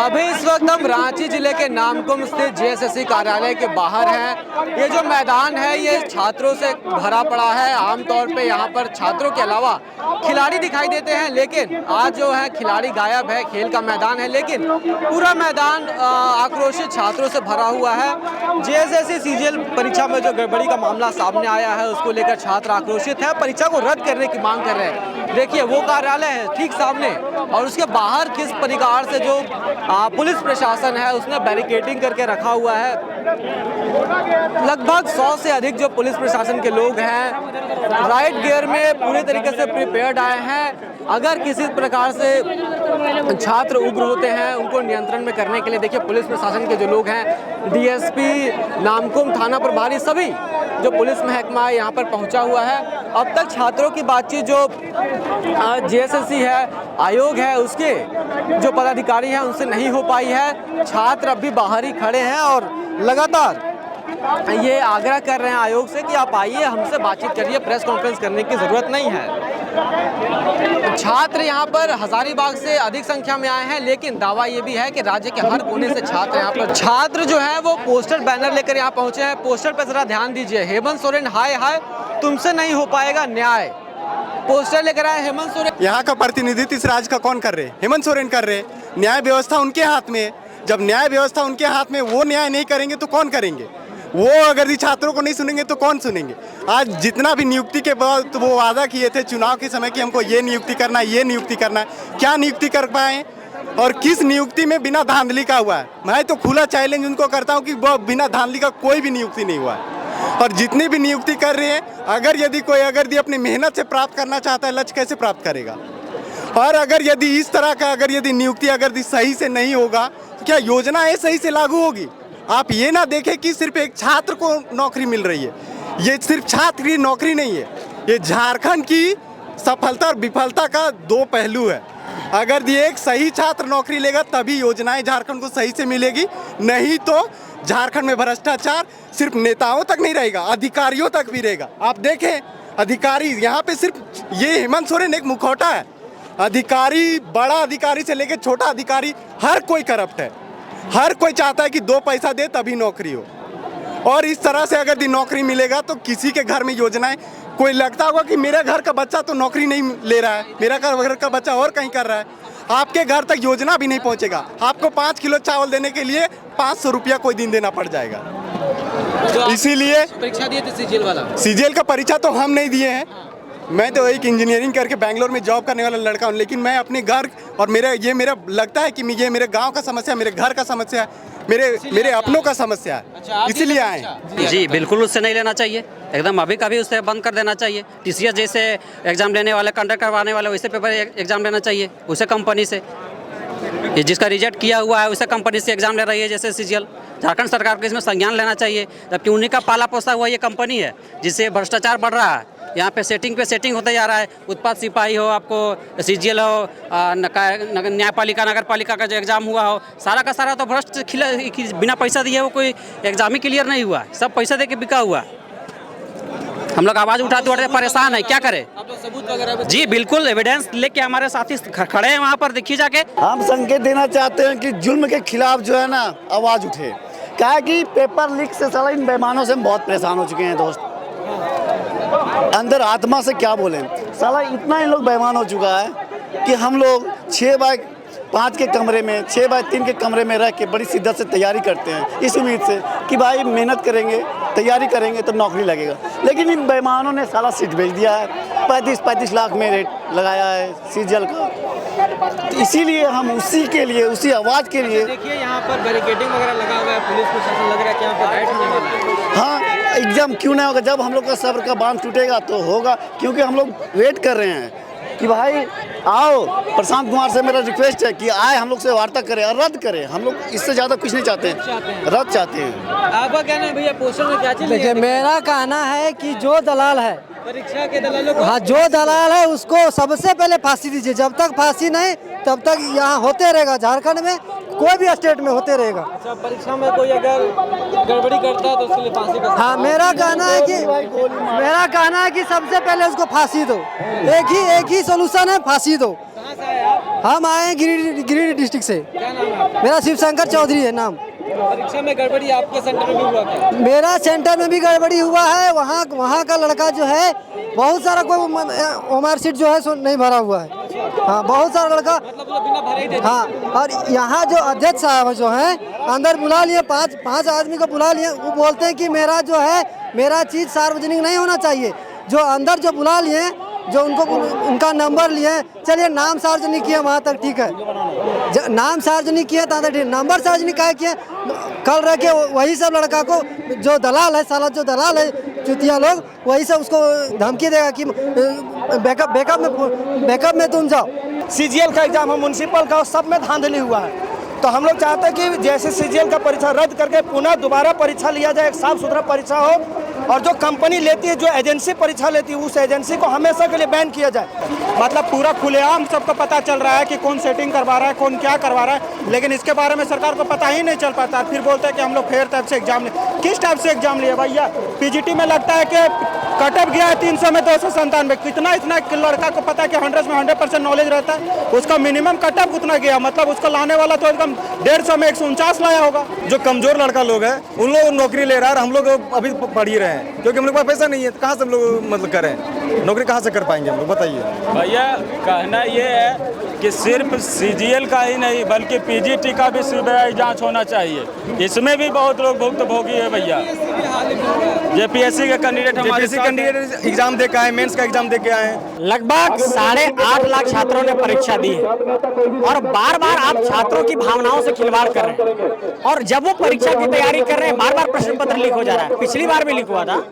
अभी इस वक्त हम रांची जिले के नामकुम स्थित जेएसएससी कार्यालय के बाहर हैं। ये जो मैदान है ये छात्रों से भरा पड़ा है। आमतौर पे यहाँ पर छात्रों के अलावा खिलाड़ी दिखाई देते हैं, लेकिन आज जो है खिलाड़ी गायब है। खेल का मैदान है लेकिन पूरा मैदान आक्रोशित छात्रों से भरा हुआ है। जेएसएससी सीजीएल परीक्षा में जो गड़बड़ी का मामला सामने आया है उसको लेकर छात्र आक्रोशित है, परीक्षा को रद्द करने की मांग कर रहे हैं। देखिए वो कार्यालय है ठीक सामने और उसके बाहर किस प्रकार से जो पुलिस प्रशासन है उसने बैरिकेडिंग करके रखा हुआ है। लगभग 100 से अधिक जो पुलिस प्रशासन के लोग हैं राइट गियर में पूरे तरीके से प्रिपेयर्ड आए हैं। अगर किसी प्रकार से छात्र उग्र होते हैं उनको नियंत्रण में करने के लिए देखिए पुलिस प्रशासन के जो लोग हैं, डीएसपी, नामकुम थाना प्रभारी, सभी जो पुलिस महकमा यहाँ पर पहुँचा हुआ है। अब तक छात्रों की बातचीत जो जेएसएससी है, आयोग है, उसके जो पदाधिकारी हैं उनसे नहीं हो पाई है। छात्र अब भी बाहर ही खड़े हैं और लगातार ये आग्रह कर रहे हैं आयोग से कि आप आइए, हमसे बातचीत करिए, प्रेस कॉन्फ्रेंस करने की ज़रूरत नहीं है। छात्र यहाँ पर हजारीबाग से अधिक संख्या में आए हैं, लेकिन दावा ये भी है कि राज्य के हर कोने से छात्र यहाँ पर छात्र जो है वो पोस्टर बैनर लेकर यहाँ पहुँचे हैं। पोस्टर पर जरा ध्यान दीजिए, हेमंत सोरेन हाय हाय, तुमसे नहीं हो पाएगा न्याय। पोस्टर लेकर आए हेमंत सोरेन। यहाँ का प्रतिनिधित्व इस राज्य का कौन कर रहे? हेमंत सोरेन कर रहे। न्याय व्यवस्था उनके हाथ में। जब न्याय व्यवस्था उनके हाथ में, वो न्याय नहीं करेंगे तो कौन करेंगे? वो अगर छात्रों को नहीं सुनेंगे तो कौन सुनेंगे? आज जितना भी नियुक्ति के बाद तो वो वादा किए थे चुनाव के समय कि हमको ये नियुक्ति करना है, ये नियुक्ति करना है, क्या नियुक्ति कर पाए? और किस नियुक्ति में बिना धांधली का हुआ है? मैं तो खुला चैलेंज उनको करता हूँ कि वो बिना धांधली का कोई भी नियुक्ति नहीं हुआ है। और जितनी भी नियुक्ति कर रहे हैं, अगर यदि अपनी मेहनत से प्राप्त करना चाहता है, लक्ष्य कैसे प्राप्त करेगा? और अगर यदि इस तरह का नियुक्ति सही से नहीं होगा तो क्या योजनाएं सही से लागू होगी? आप ये ना देखें कि सिर्फ एक छात्र को नौकरी मिल रही है। ये सिर्फ छात्र की नौकरी नहीं है, ये झारखंड की सफलता और विफलता का दो पहलू है। अगर ये एक सही छात्र नौकरी लेगा तभी योजनाएं झारखंड को सही से मिलेगी, नहीं तो झारखंड में भ्रष्टाचार सिर्फ नेताओं तक नहीं रहेगा, अधिकारियों तक भी रहेगा। आप देखें अधिकारी यहाँ पे सिर्फ ये हेमंत सोरेन एक मुखौटा है। अधिकारी, बड़ा अधिकारी से लेकर छोटा अधिकारी, हर कोई करप्ट है। हर कोई चाहता है कि 2 पैसा दे तभी नौकरी हो। और इस तरह से अगर नौकरी मिलेगा तो किसी के घर में योजनाएं, कोई लगता होगा कि मेरा घर का बच्चा तो नौकरी नहीं ले रहा है, मेरा घर का बच्चा और कहीं कर रहा है। आपके घर तक योजना भी नहीं पहुंचेगा। आपको 5 किलो चावल देने के लिए 500 रुपया कोई दिन देना पड़ जाएगा। तो इसीलिए परीक्षा दिए थे सीजीएल वाला। सीजीएल का परीक्षा तो हम नहीं दिए हैं। मैं तो एक इंजीनियरिंग करके बैंगलोर में जॉब करने वाला लड़का हूँ, लेकिन मैं अपने घर और मेरा लगता है कि ये मेरे गांव का समस्या, मेरे घर का समस्या है, मेरे अपनों का समस्या है। अच्छा, इसीलिए आए। जी बिल्कुल, उससे नहीं लेना चाहिए, एकदम अभी का भी उससे बंद कर देना चाहिए। टीसीएस जैसे एग्जाम लेने वाले, कंडक्ट करवाने वाले, वैसे पेपर एग्जाम लेना चाहिए उसे कंपनी से। जिसका रिजेक्ट किया हुआ है उसे कंपनी से एग्जाम ले रही है जैसे सीजीएल। झारखंड सरकार को इसमें संज्ञान लेना चाहिए, जबकि उन्हीं का पाला पोसा हुआ ये कंपनी है जिससे भ्रष्टाचार बढ़ रहा है। यहाँ पे सेटिंग होता जा रहा है। उत्पाद सिपाही हो, आपको सीजीएल हो, न्यायपालिका, नगर पालिका का जो एग्जाम हुआ हो, सारा का सारा तो भ्रष्ट बिना पैसा दिए वो कोई एग्जाम ही क्लियर नहीं हुआ, सब पैसा दे के बिका हुआ। हम लोग आवाज़ उठाते उठाते परेशान है, क्या करें? सबूत वगैरह? जी बिल्कुल, एविडेंस लेके हमारे साथी खड़े हैं वहाँ पर, देखिए जाके। हम संकेत देना चाहते हैं कि जुल्म के खिलाफ जो है ना आवाज़ उठे। क्या है कि पेपर लीक से साला इन बेईमानों से हम बहुत परेशान हो चुके हैं दोस्त। अंदर आत्मा से क्या बोलें, साला इतना इन लोग बेईमान हो चुका है कि हम लोग 6x5 के कमरे में, 6x3 के कमरे में रह के बड़ी शिद्दत से तैयारी करते हैं इस उम्मीद से कि भाई मेहनत करेंगे, तैयारी करेंगे तो नौकरी लगेगा। लेकिन इन बेईमानों ने साला सीट बेच दिया है, 35-35 लाख में रेट लगाया है सीजीएल का। तो इसीलिए हम उसी के लिए, उसी आवाज़ के लिए। देखिए यहाँ पर बैरिकेडिंग वगैरह लगा हुआ है, पुलिस प्रशासन लग रहा है कि यहाँ पर राइट होने वाला है। हाँ, एग्जाम क्यों नहीं होगा? जब हम लोग का सब्र का बांध टूटेगा तो होगा, क्योंकि हम लोग वेट कर रहे हैं कि भाई आओ। प्रशांत कुमार से मेरा रिक्वेस्ट है कि आए, हम लोग से वार्ता करें और रद्द करें। हम लोग इससे ज़्यादा कुछ नहीं चाहते हैं, रद्द चाहते हैं। आपका कहना है भैया पोस्टर में क्या चीज़? देखिए मेरा कहना है कि जो दलाल है, परीक्षा के दलालों को, हाँ जो दलाल है उसको सबसे पहले फांसी दीजिए। जब तक फांसी नहीं तब तक यहाँ होते रहेगा, झारखंड में कोई भी स्टेट में होते रहेगा। अच्छा, परीक्षा में कोई अगर गड़बड़ी करता है तो उसके लिए फांसी का? हाँ, मेरा कहना है कि सबसे पहले उसको फांसी दो। एक ही सोल्यूशन है, फांसी दो। से आए आप? हम आए हैं गिरिडीह डिस्ट्रिक्ट से। क्या नाम है आपका? मेरा शिवशंकर चौधरी है नाम। परीक्षा में गड़बड़ी आपके सेंटर में भी हुआ क्या? मेरा सेंटर में भी गड़बड़ी हुआ है। वहाँ का लड़का जो है बहुत सारा कोई ओमर सीट जो है सो नहीं भरा हुआ है। हाँ, बहुत सारा लड़का मतलब वो बिना भरे ही दे हाँ। और यहाँ जो अध्यक्ष साहब जो हैं अंदर बुला लिए, पाँच आदमी को बुला लिए। वो बोलते हैं कि मेरा चीज़ सार्वजनिक नहीं होना चाहिए। जो अंदर जो बुला लिए, जो उनका नंबर लिए, चलिए नाम सार्वजनिक किए वहाँ तक ठीक है, नाम सार्वजनिक किए तहाँ तक ठीक। नंबर सार्वजनिक क्या किए? कल रह के वही सब लड़का को जो दलाल है, साला जो दलाल है चुतिया लोग, वही सब उसको धमकी देगा कि बैकअप में तुम जाओ। सीजीएल का एग्जाम है, म्यूनसिपल का, सब में धांधली हुआ है। तो हम लोग चाहते हैं कि जैसे सीजीएल का परीक्षा रद्द करके पुनः दोबारा परीक्षा लिया जाए, एक साफ सुथरा परीक्षा हो। और जो कंपनी लेती है, जो एजेंसी परीक्षा लेती है, उस एजेंसी को हमेशा के लिए बैन किया जाए। मतलब पूरा खुलेआम सबको पता चल रहा है कि कौन सेटिंग करवा रहा है, कौन क्या करवा रहा है, लेकिन इसके बारे में सरकार को पता ही नहीं चल पाता। फिर बोलते हैं कि हम लोग फेयर टाइप से एग्जाम लिए। किस टाइप से एग्जाम लिए भैया? पीजीटी में लगता है कि कटअप गया है 300 में 297। कितना इतना लड़का को पता है कि 100 में 100% नॉलेज रहता है, उसका मिनिमम कटअप उतना गया, मतलब उसको लाने वाला तो एकदम 150 में 149 लाया होगा। जो कमजोर लड़का लोग है उन लोग नौकरी ले रहा है, हम लोग अभी पढ़ ही रहे हैं, क्योंकि हम लोग के पास पैसा नहीं है। तो कहाँ से हम लोग मतलब करें नौकरी, कहाँ से कर पाएंगे हम लोग, बताइए भैया। कहना ये है कि सिर्फ सीजीएल का ही नहीं बल्कि पीजीटी का भी सीबीआई जांच होना चाहिए। इसमें भी बहुत लोग भुक्तभोगी है भैया। जेपीएससी के कैंडिडेट एग्जाम दे के आए, मेंस का एग्जाम दे के आए हैं। लगभग 8.5 लाख छात्रों ने परीक्षा दी है और बार बार आप छात्रों की भावनाओं से खिलवाड़ कर रहे हैं। और जब वो परीक्षा की तैयारी कर रहे हैं, बार बार प्रश्न पत्र लीक हो जा रहा है। पिछली बार भी लीक हुआ था,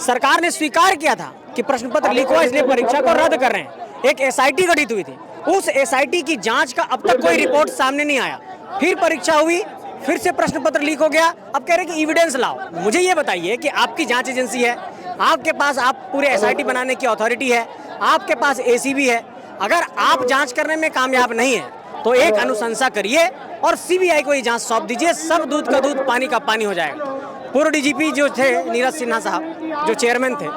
सरकार ने स्वीकार किया था कि प्रश्न पत्र लीक हुआ, इसलिए परीक्षा को रद्द कर रहे हैं। एक एसआईटी गठित हुई थी, उस एसआईटी की जांच का अब तक कोई रिपोर्ट सामने नहीं आया। फिर परीक्षा हुई, फिर से प्रश्न पत्र लीक हो गया। अब कह रहे हैं कि एविडेंस लाओ। मुझे ये बताइए कि आपकी जांच एजेंसी है, आपके पास आप पूरे एसआईटी बनाने की अथॉरिटी है, आपके पास एसीबी है। अगर आप जांच करने में कामयाब नहीं है तो एक अनुशंसा करिए और सीबीआई को ये जांच सौंप दीजिए। सब दूध का दूध, पानी का पानी हो जाएगा। पूर्व डीजीपी जो थे नीरज सिन्हा साहब, जो चेयरमैन थे,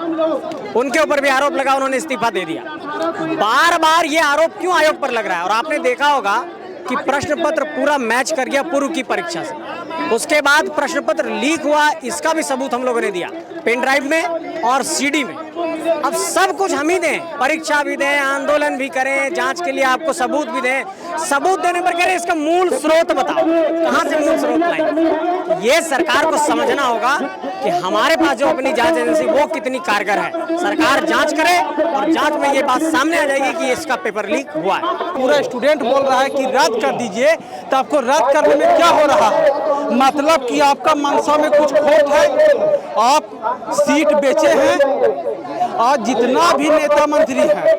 उनके ऊपर भी आरोप लगा, उन्होंने इस्तीफा दे दिया। बार बार ये आरोप क्यों आयोग पर लग रहा है? और आपने देखा होगा कि प्रश्न पत्र पूरा मैच कर गया पूर्व की परीक्षा से। उसके बाद प्रश्न पत्र लीक हुआ, इसका भी सबूत हम लोगों ने दिया, पेन ड्राइव में और सीडी में। अब सब कुछ हम ही दें, परीक्षा भी दें, आंदोलन भी करें, जांच के लिए आपको सबूत भी दें। सबूत देने पर कह रहे इसका मूल स्रोत बताओ, कहां से मूल स्रोत लाएं? ये सरकार को समझना होगा कि हमारे पास जो अपनी जांच एजेंसी वो कितनी कारगर है। सरकार जांच करे और जांच में ये बात सामने आ जाएगी कि इसका पेपर लीक हुआ है। पूरा स्टूडेंट बोल रहा है कि रद्द कर दीजिए, तो आपको रद्द करने में क्या हो रहा है? मतलब कि आपका मनसा में कुछ खोट है, आप सीट बेचे हैं और जितना भी नेता मंत्री हैं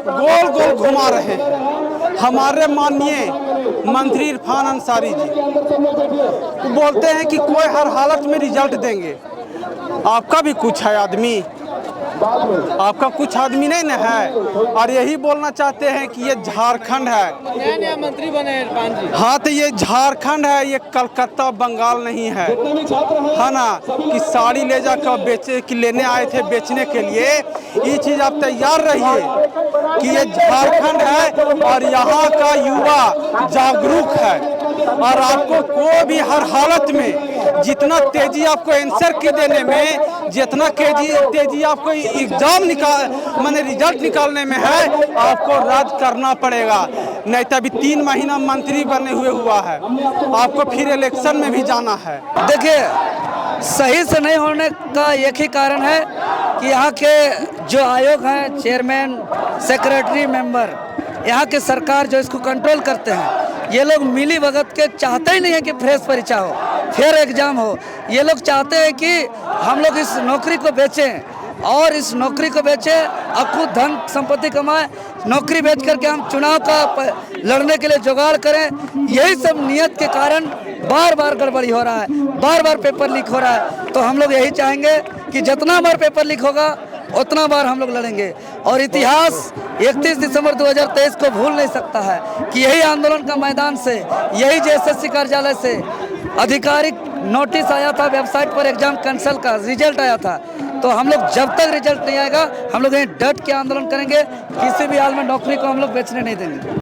गोल गोल घुमा रहे हैं। हमारे माननीय मंत्री इरफान अंसारी जी बोलते हैं कि कोई हर हालत में रिजल्ट देंगे। आपका भी कुछ है आदमी, आपका कुछ आदमी नहीं ना है। और यही बोलना चाहते हैं कि ये झारखंड है, नया मंत्री बने इरफान जी। हाँ, तो ये झारखंड है, ये कलकत्ता बंगाल नहीं है ना। कि साड़ी ले जाकर बेचे कि लेने आए थे बेचने के लिए, ये चीज़ आप तैयार रहिए कि ये झारखंड है और यहाँ का युवा जागरूक है। और आपको कोई भी हर हालत में जितना तेजी आपको आंसर की देने में, जितना तेजी आपको एग्जाम माने रिजल्ट निकालने में है, आपको रद्द करना पड़ेगा। नहीं तो अभी 3 महीना मंत्री बने हुआ है, आपको फिर इलेक्शन में भी जाना है। देखिए, सही से नहीं होने का एक ही कारण है कि यहाँ के जो आयोग हैं, चेयरमैन, सेक्रेटरी, मेंबर, यहाँ के सरकार जो इसको कंट्रोल करते हैं, ये लोग मिली भगत के चाहते ही नहीं है कि फ्रेश परीक्षा हो, फेयर एग्जाम हो। ये लोग चाहते हैं कि हम लोग इस नौकरी को बेचें और इस नौकरी को बेचें, अखुद धन संपत्ति कमाएं, नौकरी बेच करके हम चुनाव का लड़ने के लिए जुगाड़ करें। यही सब नियत के कारण बार बार गड़बड़ी हो रहा है, बार बार पेपर लीक हो रहा है। तो हम लोग यही चाहेंगे कि जितना बार पेपर लीक होगा उतना बार हम लोग लड़ेंगे। और इतिहास 31 दिसंबर 2023 को भूल नहीं सकता है कि यही आंदोलन का मैदान से, यही जेएसएससी कार्यालय से आधिकारिक नोटिस आया था, वेबसाइट पर एग्जाम कैंसिल का रिजल्ट आया था। तो हम लोग जब तक रिजल्ट नहीं आएगा हम लोग यहीं डट के आंदोलन करेंगे, किसी भी हाल में नौकरी को हम लोग बेचने नहीं देंगे।